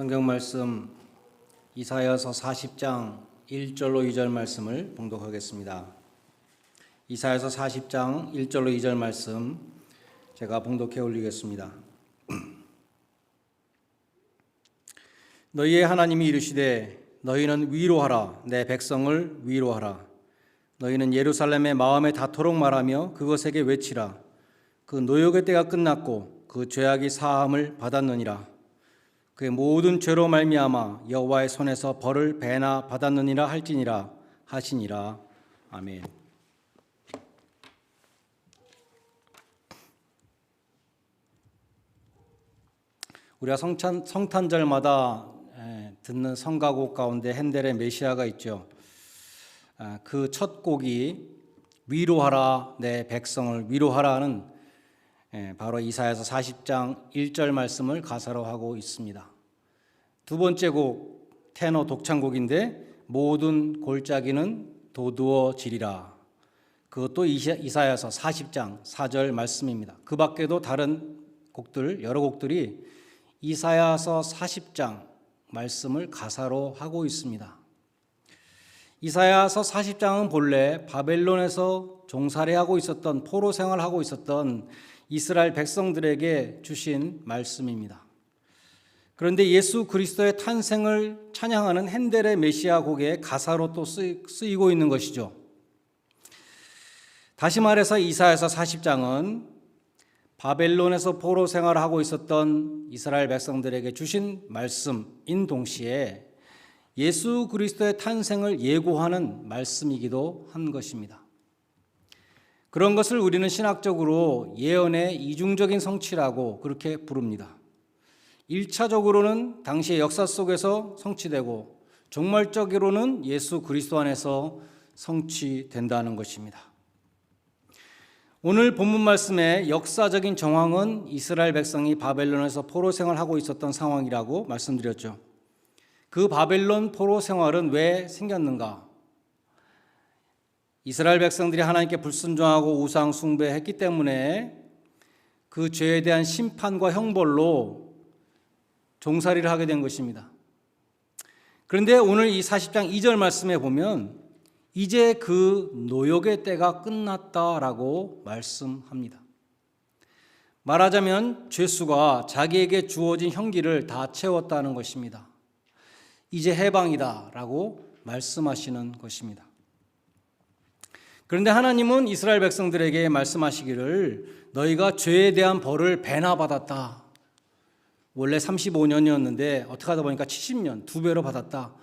성경 말씀 이사야서 40장 1절로 2절 말씀을 봉독하겠습니다. 이사야서 40장 1절로 2절 말씀 제가 봉독해 올리겠습니다. 너희의 하나님이 이르시되 너희는 위로하라, 내 백성을 위로하라. 너희는 예루살렘의 마음에 닿도록 말하며 그것에게 외치라. 그 노역의 때가 끝났고 그 죄악이 사함을 받았느니라. 그의 모든 죄로 말미암아 여호와의 손에서 벌을 배나 받았느니라 할지니라 하시니라. 아멘. 우리가 성탄절마다 듣는 성가곡 가운데 핸델의 메시아가 있죠. 그 첫 곡이 위로하라, 내 백성을 위로하라는 바로 이사야서 40장 1절 말씀을 가사로 하고 있습니다. 두 번째 곡 테너 독창곡인데 모든 골짜기는 도두어지리라. 그것도 이사야서 40장 4절 말씀입니다. 그 밖에도 다른 곡들, 여러 곡들이 이사야서 40장 말씀을 가사로 하고 있습니다. 이사야서 40장은 본래 바벨론에서 종살이하고 있었던, 포로 생활하고 있었던 이스라엘 백성들에게 주신 말씀입니다. 그런데 예수 그리스도의 탄생을 찬양하는 핸델의 메시아 곡의 가사로 또 쓰이고 있는 것이죠. 다시 말해서 이사야서 40장은 바벨론에서 포로 생활하고 있었던 이스라엘 백성들에게 주신 말씀인 동시에 예수 그리스도의 탄생을 예고하는 말씀이기도 한 것입니다. 그런 것을 우리는 신학적으로 예언의 이중적인 성취라고 그렇게 부릅니다. 1차적으로는 당시의 역사 속에서 성취되고 종말적으로는 예수 그리스도 안에서 성취된다는 것입니다. 오늘 본문 말씀의 역사적인 정황은 이스라엘 백성이 바벨론에서 포로 생활하고 있었던 상황이라고 말씀드렸죠. 그 바벨론 포로 생활은 왜 생겼는가? 이스라엘 백성들이 하나님께 불순종하고 우상 숭배했기 때문에 그 죄에 대한 심판과 형벌로 종살이를 하게 된 것입니다. 그런데 오늘 이 40장 2절 말씀에 보면 이제 그 노역의 때가 끝났다라고 말씀합니다. 말하자면 죄수가 자기에게 주어진 형기를 다 채웠다는 것입니다. 이제 해방이다라고 말씀하시는 것입니다. 그런데 하나님은 이스라엘 백성들에게 말씀하시기를 너희가 죄에 대한 벌을 배나 받았다. 원래 35년이었는데 어떻게 하다 보니까 70년, 2배로 받았다.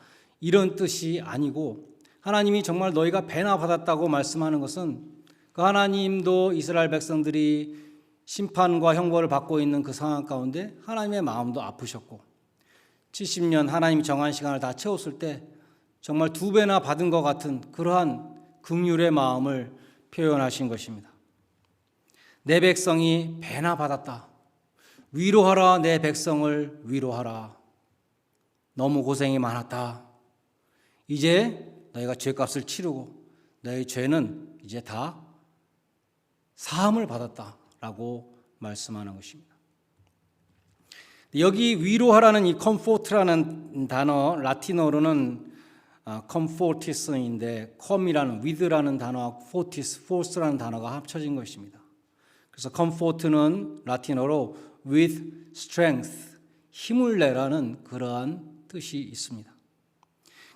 이런 뜻이 아니고 하나님이 정말 너희가 배나 받았다고 말씀하는 것은 그 하나님도 이스라엘 백성들이 심판과 형벌을 받고 있는 그 상황 가운데 하나님의 마음도 아프셨고 70년 하나님이 정한 시간을 다 채웠을 때 정말 2배나 받은 것 같은 그러한 긍휼의 마음을 표현하신 것입니다. 내 백성이 배나 받았다. 위로하라, 내 백성을 위로하라. 너무 고생이 많았다. 이제 너희가 죄값을 치르고 너희 죄는 이제 다 사함을 받았다라고 말씀하는 것입니다. 여기 위로하라는 이 comfort라는 단어, 라틴어로는 comfortis인데 com이라는 with라는 단어와 force라는 단어가 합쳐진 것입니다. 그래서 comfort는 라틴어로 with strength, 힘을 내라는 그러한 뜻이 있습니다.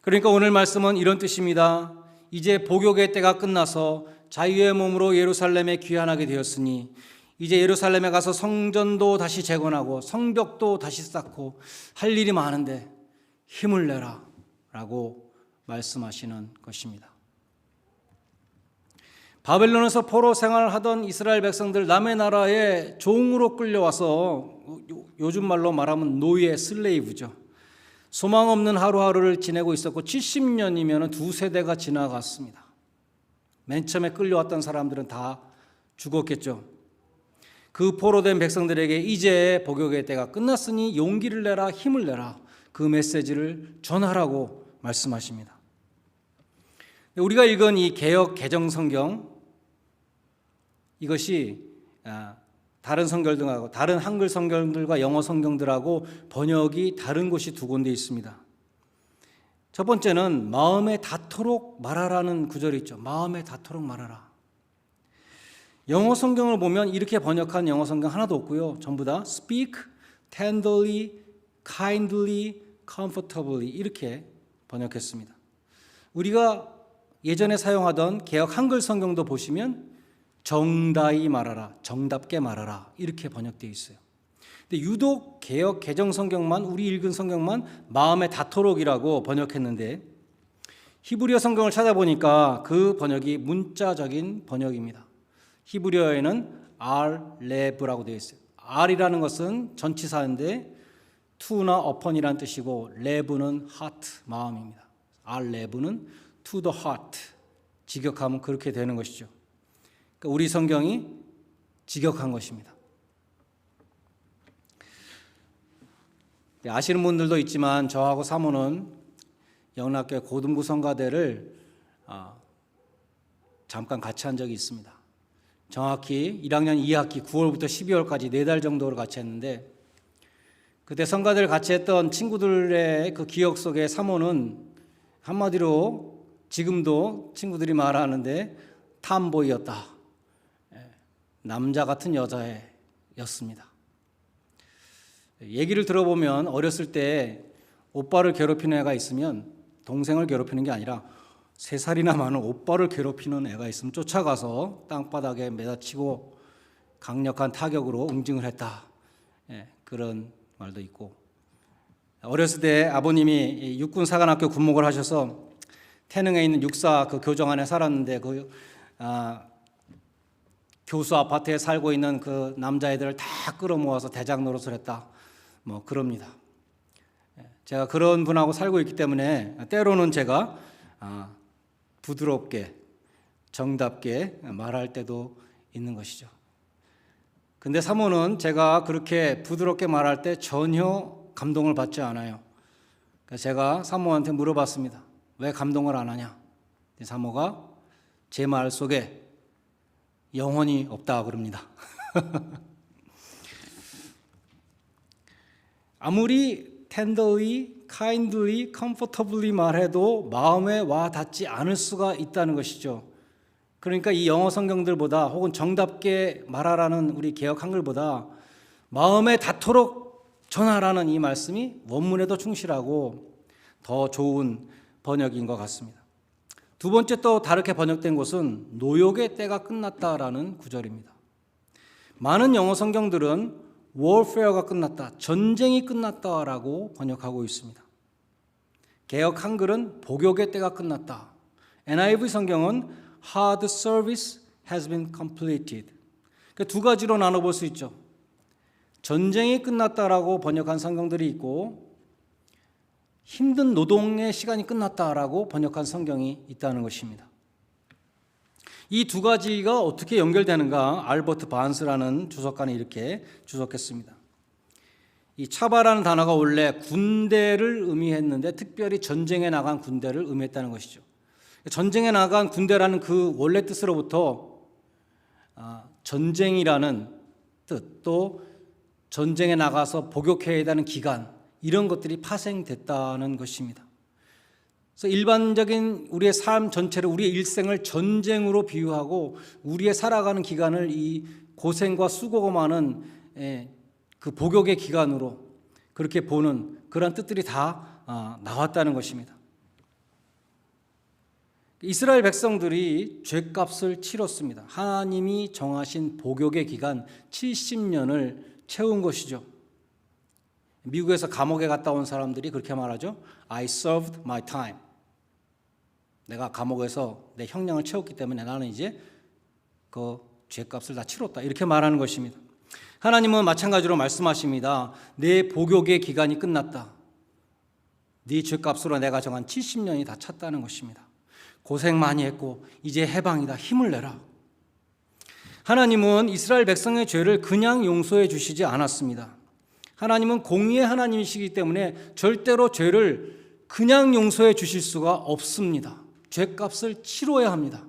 그러니까 오늘 말씀은 이런 뜻입니다. 이제 복역의 때가 끝나서 자유의 몸으로 예루살렘에 귀환하게 되었으니 이제 예루살렘에 가서 성전도 다시 재건하고 성벽도 다시 쌓고 할 일이 많은데 힘을 내라 라고 말씀하시는 것입니다. 바벨론에서 포로 생활을 하던 이스라엘 백성들 남의 나라에 종으로 끌려와서 요즘 말로 말하면 노예, 슬레이브죠. 소망 없는 하루하루를 지내고 있었고 70년이면 2세대가 지나갔습니다. 맨 처음에 끌려왔던 사람들은 다 죽었겠죠. 그 포로된 백성들에게 이제 복역의 때가 끝났으니 용기를 내라, 힘을 내라, 그 메시지를 전하라고 말씀하십니다. 우리가 읽은 이 개역 개정 성경, 이것이 다른 성경들하고 다른 한글 성경들과 영어 성경들하고 번역이 다른 곳이 두 군데 있습니다. 첫 번째는 마음에 닿도록 말하라는 구절이 있죠. 마음에 닿도록 말하라. 영어 성경을 보면 이렇게 번역한 영어 성경 하나도 없고요. 전부 다 speak tenderly, kindly, comfortably 이렇게 번역했습니다. 우리가 예전에 사용하던 개역 한글 성경도 보시면 정다이 말하라, 정답게 말하라 이렇게 번역되어 있어요. 근데 유독 개역 개정 성경만, 우리 읽은 성경만 마음에 닿도록이라고 번역했는데 히브리어 성경을 찾아보니까 그 번역이 문자적인 번역입니다. 히브리어에는 R-Lev라고 되어 있어요. R이라는 것은 전치사인데 to나 upon이라는 뜻이고 Lev는 heart, 마음입니다. R-Lev는 to the heart, 직역하면 그렇게 되는 것이죠. 그러니까 우리 성경이 직역한 것입니다. 아시는 분들도 있지만 저하고 사모는 영락교회 고등부 성가대를 잠깐 같이 한 적이 있습니다. 정확히 1학년 2학기 9월부터 12월까지 4달 정도를 같이 했는데 그때 성가대를 같이 했던 친구들의 그 기억 속에 사모는 한마디로 지금도 친구들이 말하는데 탐보이였다. 남자 같은 여자였습니다. 얘기를 들어보면 어렸을 때 오빠를 괴롭히는 애가 있으면 동생을 괴롭히는 게 아니라 3살이나 많은 오빠를 괴롭히는 애가 있으면 쫓아가서 땅바닥에 매다치고 강력한 타격으로 응징을 했다. 그런 말도 있고 어렸을 때 아버님이 육군 사관학교 군목을 하셔서 태능에 있는 육사 그 교정 안에 살았는데 그 교수 아파트에 살고 있는 그 남자애들을 다 끌어모아서 대장 노릇을 했다. 뭐 그럽니다. 제가 그런 분하고 살고 있기 때문에 때로는 제가 부드럽게 정답게 말할 때도 있는 것이죠. 근데 사모는 제가 그렇게 부드럽게 말할 때 전혀 감동을 받지 않아요. 그래서 제가 사모한테 물어봤습니다. 왜 감동을 안 하냐? 사모가 제 말 속에 영혼이 없다 그럽니다. 아무리 tenderly, kindly, comfortably 말해도 마음에 와 닿지 않을 수가 있다는 것이죠. 그러니까 이 영어 성경들보다 혹은 정답게 말하라는 우리 개역 한글보다 마음에 닿도록 전하라는 이 말씀이 원문에도 충실하고 더 좋은 번역인 것 같습니다. 두 번째 또 다르게 번역된 곳은 노역의 때가 끝났다라는 구절입니다. 많은 영어 성경들은 warfare가 끝났다, 전쟁이 끝났다라고 번역하고 있습니다. 개역 한글은 복역의 때가 끝났다. NIV 성경은 hard service has been completed. 그러니까 두 가지로 나눠볼 수 있죠. 전쟁이 끝났다라고 번역한 성경들이 있고 힘든 노동의 시간이 끝났다라고 번역한 성경이 있다는 것입니다. 이 두 가지가 어떻게 연결되는가 알버트 바언스라는 주석가는 이렇게 주석했습니다. 이 차바라는 단어가 원래 군대를 의미했는데 특별히 전쟁에 나간 군대를 의미했다는 것이죠. 전쟁에 나간 군대라는 그 원래 뜻으로부터 전쟁이라는 뜻, 또 전쟁에 나가서 복역해야 하는 기간, 이런 것들이 파생됐다는 것입니다. 그래서 일반적인 우리의 삶 전체를, 우리의 일생을 전쟁으로 비유하고 우리의 살아가는 기간을 이 고생과 수고가 많은 그 복역의 기간으로 그렇게 보는 그런 뜻들이 다 나왔다는 것입니다. 이스라엘 백성들이 죄값을 치렀습니다. 하나님이 정하신 복역의 기간 70년을 채운 것이죠. 미국에서 감옥에 갔다 온 사람들이 그렇게 말하죠. I served my time. 내가 감옥에서 내 형량을 채웠기 때문에 나는 이제 그 죄값을 다 치렀다. 이렇게 말하는 것입니다. 하나님은 마찬가지로 말씀하십니다. 내 복역의 기간이 끝났다. 네 죄값으로 내가 정한 70년이 다 찼다는 것입니다. 고생 많이 했고 이제 해방이다. 힘을 내라. 하나님은 이스라엘 백성의 죄를 그냥 용서해 주시지 않았습니다. 하나님은 공의의 하나님이시기 때문에 절대로 죄를 그냥 용서해 주실 수가 없습니다. 죄값을 치러야 합니다.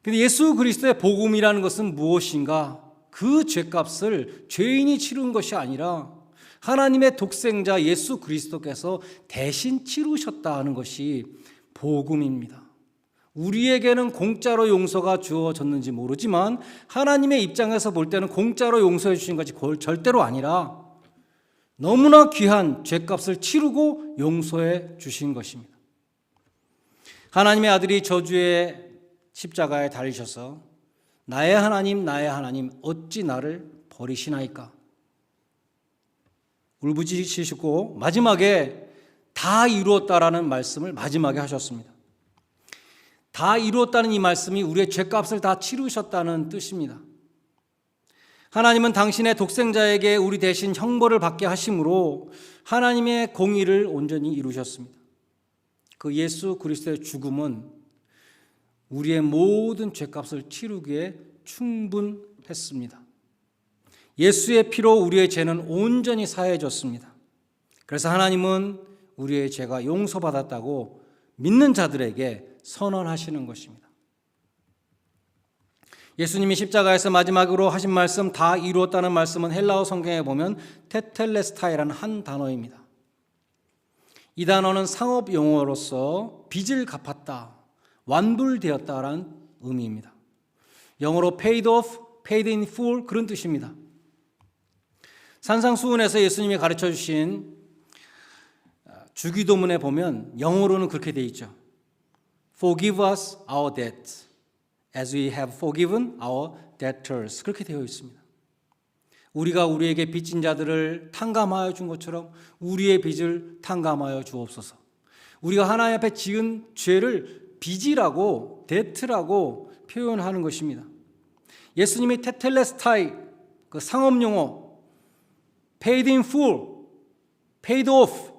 근데 예수 그리스도의 복음이라는 것은 무엇인가? 그 죄값을 죄인이 치른 것이 아니라 하나님의 독생자 예수 그리스도께서 대신 치르셨다는 것이 복음입니다. 우리에게는 공짜로 용서가 주어졌는지 모르지만 하나님의 입장에서 볼 때는 공짜로 용서해 주신 것이 절대로 아니라 너무나 귀한 죄값을 치르고 용서해 주신 것입니다. 하나님의 아들이 저주의 십자가에 달리셔서 나의 하나님 어찌 나를 버리시나이까 울부짖으시고 마지막에 다 이루었다라는 말씀을 마지막에 하셨습니다. 다 이루었다는 이 말씀이 우리의 죄값을 다 치르셨다는 뜻입니다. 하나님은 당신의 독생자에게 우리 대신 형벌을 받게 하심으로 하나님의 공의를 온전히 이루셨습니다. 그 예수 그리스도의 죽음은 우리의 모든 죄값을 치르기에 충분했습니다. 예수의 피로 우리의 죄는 온전히 사해졌습니다. 그래서 하나님은 우리의 죄가 용서받았다고 믿는 자들에게 선언하시는 것입니다. 예수님이 십자가에서 마지막으로 하신 말씀, 다 이루었다는 말씀은 헬라어 성경에 보면 테텔레스타이라는 한 단어입니다. 이 단어는 상업 용어로서 빚을 갚았다, 완불되었다라는 의미입니다. 영어로 paid off, paid in full 그런 뜻입니다. 산상수훈에서 예수님이 가르쳐 주신 주기도문에 보면 영어로는 그렇게 되어 있죠. Forgive us our debt as we have forgiven our debtors. 그렇게 되어 있습니다. 우리가 우리에게 빚진 자들을 탕감하여 준 것처럼 우리의 빚을 탕감하여 주옵소서. 우리가 하나님 앞에 지은 죄를 빚이라고 데트라고 표현하는 것입니다. 예수님이 테텔레스타이 그 상업용어 paid in full, paid off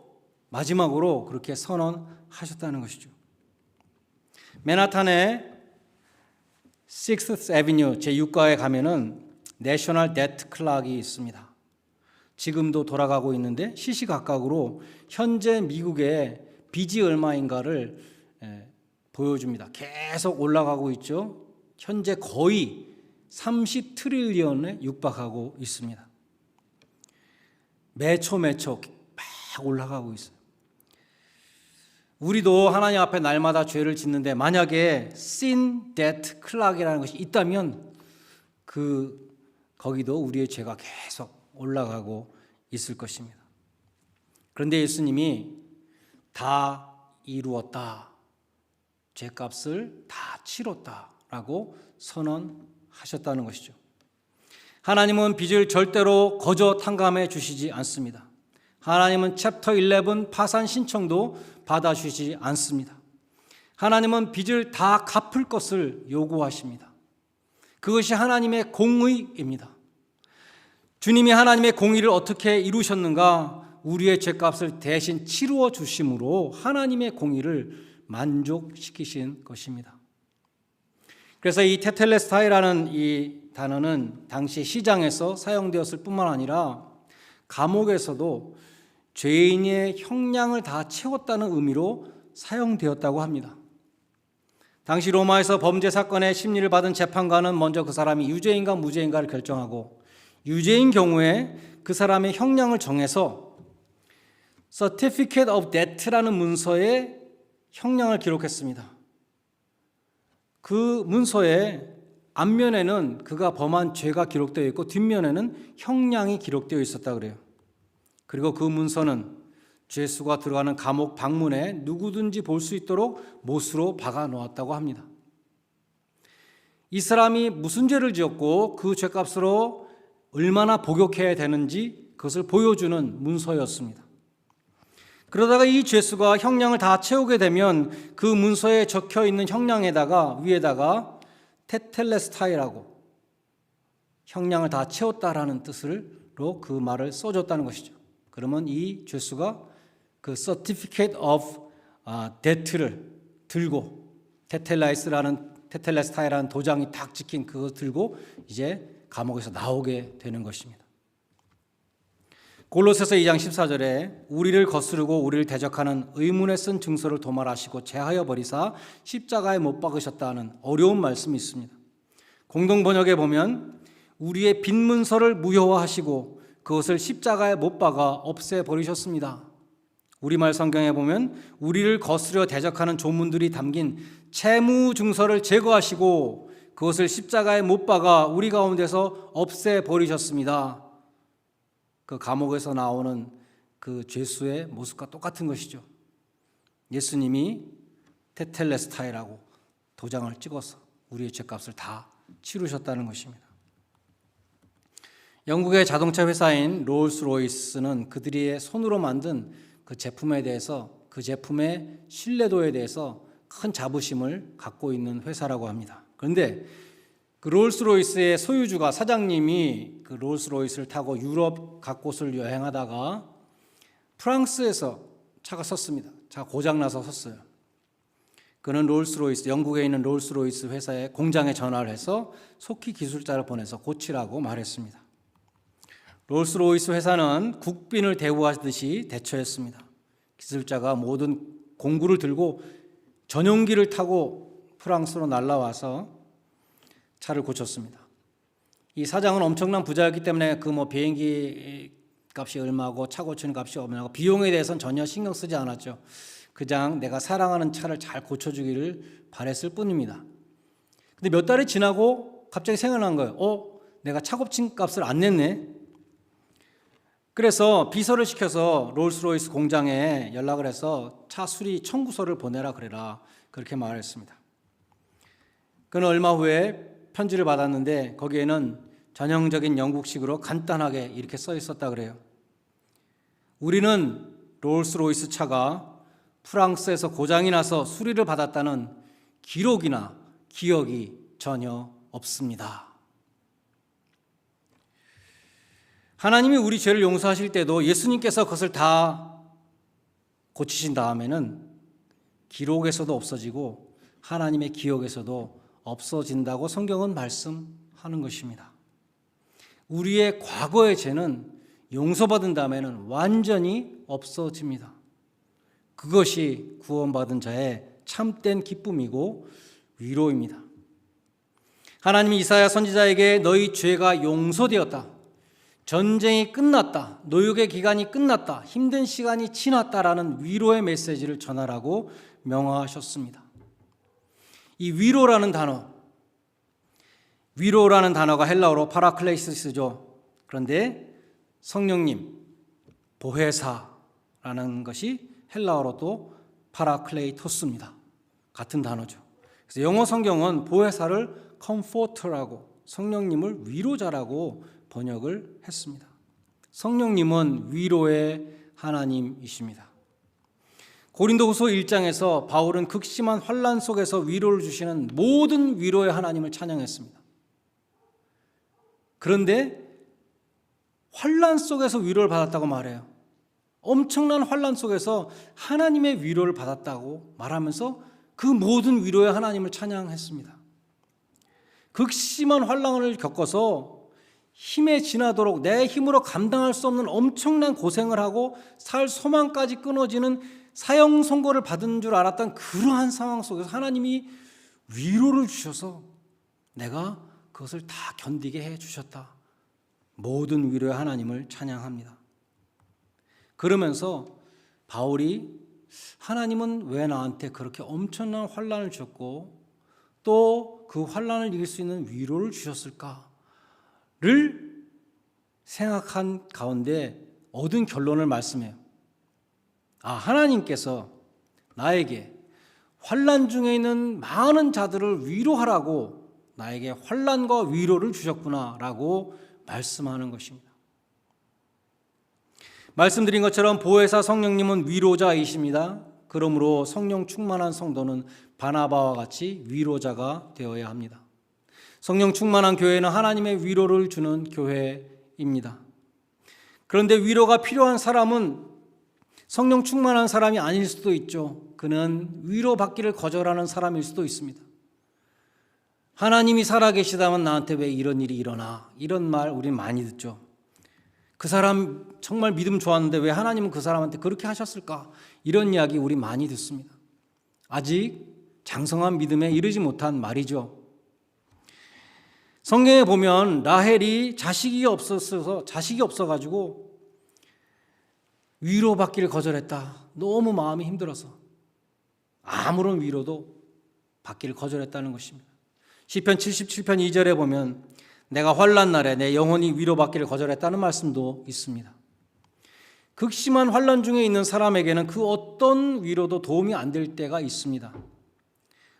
마지막으로 그렇게 선언하셨다는 것이죠. 맨하탄의 6th Avenue 제6가에 가면은 내셔널 데트 클락이 있습니다. 지금도 돌아가고 있는데 시시각각으로 현재 미국의 빚이 얼마인가를 보여줍니다. 계속 올라가고 있죠. 현재 거의 30트릴리언에 육박하고 있습니다. 매초 막 올라가고 있어요. 우리도 하나님 앞에 날마다 죄를 짓는데 만약에 sin debt clock이라는 것이 있다면 거기도 우리의 죄가 계속 올라가고 있을 것입니다. 그런데 예수님이 다 이루었다, 죄값을 다 치렀다라고 선언하셨다는 것이죠. 하나님은 빚을 절대로 거저 탕감해 주시지 않습니다. 하나님은 챕터 11 파산 신청도 받아주시지 않습니다. 하나님은 빚을 다 갚을 것을 요구하십니다. 그것이 하나님의 공의입니다. 주님이 하나님의 공의를 어떻게 이루셨는가? 우리의 죄값을 대신 치루어 주심으로 하나님의 공의를 만족시키신 것입니다. 그래서 이 테텔레스타이라는 이 단어는 당시 시장에서 사용되었을 뿐만 아니라 감옥에서도 죄인의 형량을 다 채웠다는 의미로 사용되었다고 합니다. 당시 로마에서 범죄 사건의 심리를 받은 재판관은 먼저 그 사람이 유죄인가 무죄인가를 결정하고 유죄인 경우에 그 사람의 형량을 정해서 Certificate of Debt라는 문서에 형량을 기록했습니다. 그 문서에 앞면에는 그가 범한 죄가 기록되어 있고 뒷면에는 형량이 기록되어 있었다 그래요. 그리고 그 문서는 죄수가 들어가는 감옥 방문에 누구든지 볼 수 있도록 못으로 박아 놓았다고 합니다. 이 사람이 무슨 죄를 지었고 그 죄값으로 얼마나 복역해야 되는지 그것을 보여주는 문서였습니다. 그러다가 이 죄수가 형량을 다 채우게 되면 그 문서에 적혀 있는 형량에다가 위에다가 테텔레스타이라고 형량을 다 채웠다라는 뜻으로 그 말을 써줬다는 것이죠. 그러면 이 죄수가 그 Certificate of Debt를 들고 테텔레스타이라는 도장이 딱 찍힌 그거 들고 이제 감옥에서 나오게 되는 것입니다. 골로새서 2장 14절에 우리를 거스르고 우리를 대적하는 의문에 쓴 증서를 도말하시고 제하여 버리사 십자가에 못 박으셨다는 어려운 말씀이 있습니다. 공동 번역에 보면 우리의 빈 문서를 무효화하시고 그것을 십자가에 못 박아 없애버리셨습니다. 우리말 성경에 보면 우리를 거스려 대적하는 조문들이 담긴 채무증서를 제거하시고 그것을 십자가에 못 박아 우리 가운데서 없애버리셨습니다. 그 감옥에서 나오는 그 죄수의 모습과 똑같은 것이죠. 예수님이 테텔레스타이라고 도장을 찍어서 우리의 죄값을 다 치르셨다는 것입니다. 영국의 자동차 회사인 롤스로이스는 그들의 손으로 만든 그 제품에 대해서, 그 제품의 신뢰도에 대해서 큰 자부심을 갖고 있는 회사라고 합니다. 그런데 그 롤스로이스의 소유주가, 사장님이 그 롤스로이스를 타고 유럽 각곳을 여행하다가 프랑스에서 차가 섰습니다. 차가 고장나서 섰어요. 그는 롤스로이스, 영국에 있는 롤스로이스 회사의 공장에 전화를 해서 속히 기술자를 보내서 고치라고 말했습니다. 롤스로이스 회사는 국빈을 대우하듯이 대처했습니다. 기술자가 모든 공구를 들고 전용기를 타고 프랑스로 날아와서 차를 고쳤습니다. 이 사장은 엄청난 부자였기 때문에 그 비행기 값이 얼마고 차 고치는 값이 얼마고 비용에 대해서는 전혀 신경 쓰지 않았죠. 그냥 내가 사랑하는 차를 잘 고쳐주기를 바랬을 뿐입니다. 근데 몇 달이 지나고 갑자기 생각난 거예요. 내가 차 고친 값을 안 냈네. 그래서 비서를 시켜서 롤스로이스 공장에 연락을 해서 차 수리 청구서를 보내라 그래라, 그렇게 말했습니다. 그는 얼마 후에 편지를 받았는데 거기에는 전형적인 영국식으로 간단하게 이렇게 써 있었다 그래요. 우리는 롤스로이스 차가 프랑스에서 고장이 나서 수리를 받았다는 기록이나 기억이 전혀 없습니다. 하나님이 우리 죄를 용서하실 때도 예수님께서 그것을 다 고치신 다음에는 기록에서도 없어지고 하나님의 기억에서도 없어진다고 성경은 말씀하는 것입니다. 우리의 과거의 죄는 용서받은 다음에는 완전히 없어집니다. 그것이 구원받은 자의 참된 기쁨이고 위로입니다. 하나님이 이사야 선지자에게 너희 죄가 용서되었다, 전쟁이 끝났다, 노역의 기간이 끝났다, 힘든 시간이 지났다라는 위로의 메시지를 전하라고 명하셨습니다. 이 위로라는 단어가 헬라어로 파라클레이시스죠. 그런데 성령님, 보혜사라는 것이 헬라어로도 파라클레이토스입니다. 같은 단어죠. 그래서 영어 성경은 보혜사를 컴포터라고, 성령님을 위로자라고 번역을 했습니다. 성령님은 위로의 하나님이십니다. 고린도후서 1장에서 바울은 극심한 환난 속에서 위로를 주시는 모든 위로의 하나님을 찬양했습니다. 그런데 환난 속에서 위로를 받았다고 말해요. 엄청난 환난 속에서 하나님의 위로를 받았다고 말하면서 그 모든 위로의 하나님을 찬양했습니다. 극심한 환난을 겪어서 힘에 지나도록 내 힘으로 감당할 수 없는 엄청난 고생을 하고 살 소망까지 끊어지는 사형 선고를 받은 줄 알았던 그러한 상황 속에서 하나님이 위로를 주셔서 내가 그것을 다 견디게 해 주셨다. 모든 위로의 하나님을 찬양합니다. 그러면서 바울이 하나님은 왜 나한테 그렇게 엄청난 환난을 주셨고 또 그 환난을 이길 수 있는 위로를 주셨을까를 생각한 가운데 얻은 결론을 말씀해요. 하나님께서 나에게 환난 중에 있는 많은 자들을 위로하라고 나에게 환난과 위로를 주셨구나라고 말씀하는 것입니다. 말씀드린 것처럼 보혜사 성령님은 위로자이십니다. 그러므로 성령 충만한 성도는 바나바와 같이 위로자가 되어야 합니다. 성령 충만한 교회는 하나님의 위로를 주는 교회입니다. 그런데 위로가 필요한 사람은 성령 충만한 사람이 아닐 수도 있죠. 그는 위로받기를 거절하는 사람일 수도 있습니다. 하나님이 살아계시다면 나한테 왜 이런 일이 일어나? 이런 말 우린 많이 듣죠. 그 사람 정말 믿음 좋았는데 왜 하나님은 그 사람한테 그렇게 하셨을까? 이런 이야기 우리 많이 듣습니다. 아직 장성한 믿음에 이르지 못한 말이죠. 성경에 보면 라헬이 자식이 없어가지고 위로받기를 거절했다. 너무 마음이 힘들어서 아무런 위로도 받기를 거절했다는 것입니다. 시편 77편 2절에 보면 내가 환난 날에 내 영혼이 위로받기를 거절했다는 말씀도 있습니다. 극심한 환난 중에 있는 사람에게는 그 어떤 위로도 도움이 안 될 때가 있습니다.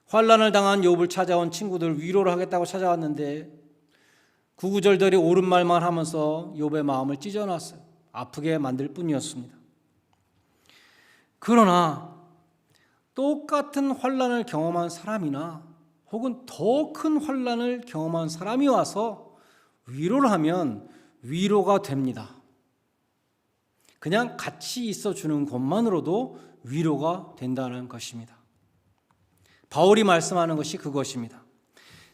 환난을 당한 욥을 찾아온 친구들 위로를 하겠다고 찾아왔는데 구구절절히 옳은 말만 하면서 욥의 마음을 찢어놨어요. 아프게 만들 뿐이었습니다. 그러나 똑같은 환난을 경험한 사람이나 혹은 더 큰 환난을 경험한 사람이 와서 위로를 하면 위로가 됩니다. 그냥 같이 있어주는 것만으로도 위로가 된다는 것입니다. 바울이 말씀하는 것이 그것입니다.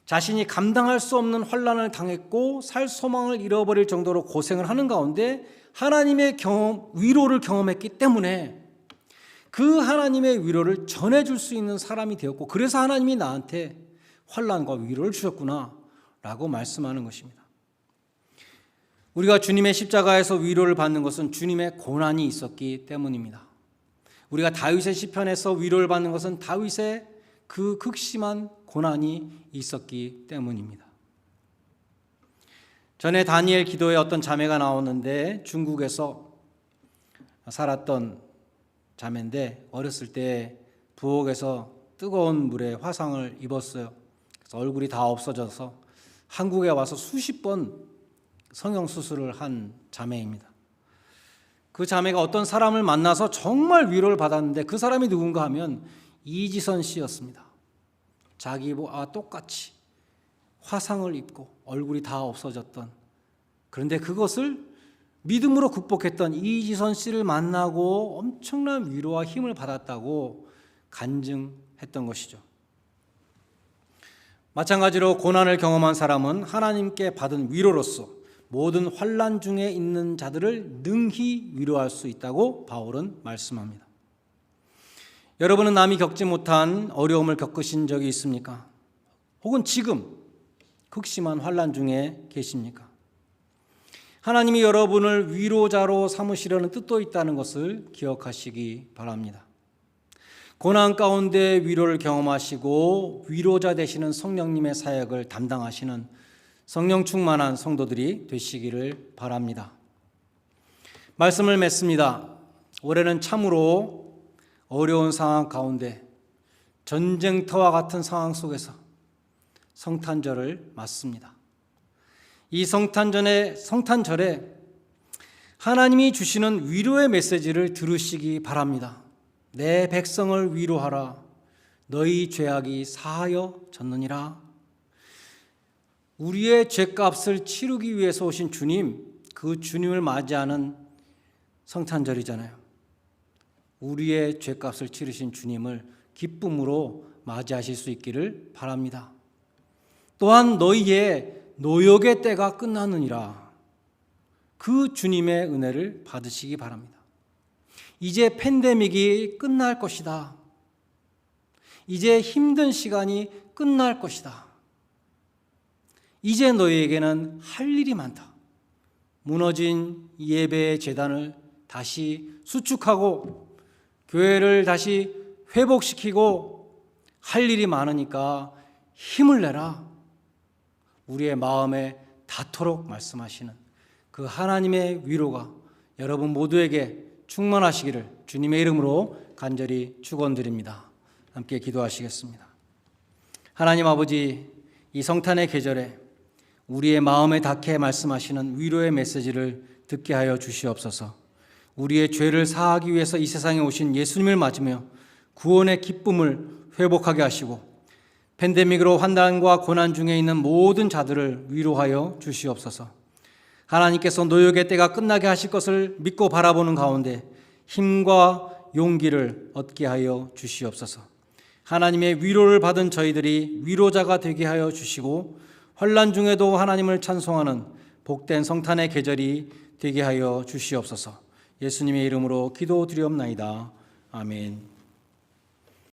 자신이 감당할 수 없는 환난을 당했고 살 소망을 잃어버릴 정도로 고생을 하는 가운데 하나님의 위로를 경험했기 때문에 그 하나님의 위로를 전해줄 수 있는 사람이 되었고, 그래서 하나님이 나한테 환난과 위로를 주셨구나 라고 말씀하는 것입니다. 우리가 주님의 십자가에서 위로를 받는 것은 주님의 고난이 있었기 때문입니다. 우리가 다윗의 시편에서 위로를 받는 것은 다윗의 그 극심한 고난이 있었기 때문입니다. 전에 다니엘 기도에 어떤 자매가 나오는데 중국에서 살았던 자매인데 어렸을 때 부엌에서 뜨거운 물에 화상을 입었어요. 그래서 얼굴이 다 없어져서 한국에 와서 수십 번 성형수술을 한 자매입니다. 그 자매가 어떤 사람을 만나서 정말 위로를 받았는데 그 사람이 누군가 하면 이지선 씨였습니다. 자기와 똑같이 화상을 입고 얼굴이 다 없어졌던, 그런데 그것을 믿음으로 극복했던 이지선 씨를 만나고 엄청난 위로와 힘을 받았다고 간증했던 것이죠. 마찬가지로 고난을 경험한 사람은 하나님께 받은 위로로서 모든 환난 중에 있는 자들을 능히 위로할 수 있다고 바울은 말씀합니다. 여러분은 남이 겪지 못한 어려움을 겪으신 적이 있습니까? 혹은 지금 극심한 환난 중에 계십니까? 하나님이 여러분을 위로자로 삼으시려는 뜻도 있다는 것을 기억하시기 바랍니다. 고난 가운데 위로를 경험하시고 위로자 되시는 성령님의 사역을 담당하시는 성령 충만한 성도들이 되시기를 바랍니다. 말씀을 맺습니다. 올해는 참으로 어려운 상황 가운데 전쟁터와 같은 상황 속에서 성탄절을 맞습니다. 이 성탄절에 하나님이 주시는 위로의 메시지를 들으시기 바랍니다. 내 백성을 위로하라. 너희 죄악이 사하여 졌느니라. 우리의 죄값을 치르기 위해서 오신 주님, 그 주님을 맞이하는 성탄절이잖아요. 우리의 죄값을 치르신 주님을 기쁨으로 맞이하실 수 있기를 바랍니다. 또한 너희의 노역의 때가 끝나느니라. 그 주님의 은혜를 받으시기 바랍니다. 이제 팬데믹이 끝날 것이다. 이제 힘든 시간이 끝날 것이다. 이제 너희에게는 할 일이 많다. 무너진 예배의 재단을 다시 수축하고 교회를 다시 회복시키고 할 일이 많으니까 힘을 내라. 우리의 마음에 닿도록 말씀하시는 그 하나님의 위로가 여러분 모두에게 충만하시기를 주님의 이름으로 간절히 축원드립니다. 함께 기도하시겠습니다. 하나님 아버지, 이 성탄의 계절에 우리의 마음에 닿게 말씀하시는 위로의 메시지를 듣게 하여 주시옵소서. 우리의 죄를 사하기 위해서 이 세상에 오신 예수님을 맞으며 구원의 기쁨을 회복하게 하시고 팬데믹으로 환난과 고난 중에 있는 모든 자들을 위로하여 주시옵소서. 하나님께서 노역의 때가 끝나게 하실 것을 믿고 바라보는 가운데 힘과 용기를 얻게 하여 주시옵소서. 하나님의 위로를 받은 저희들이 위로자가 되게 하여 주시고 환난 중에도 하나님을 찬송하는 복된 성탄의 계절이 되게 하여 주시옵소서. 예수님의 이름으로 기도드리옵나이다. 아멘.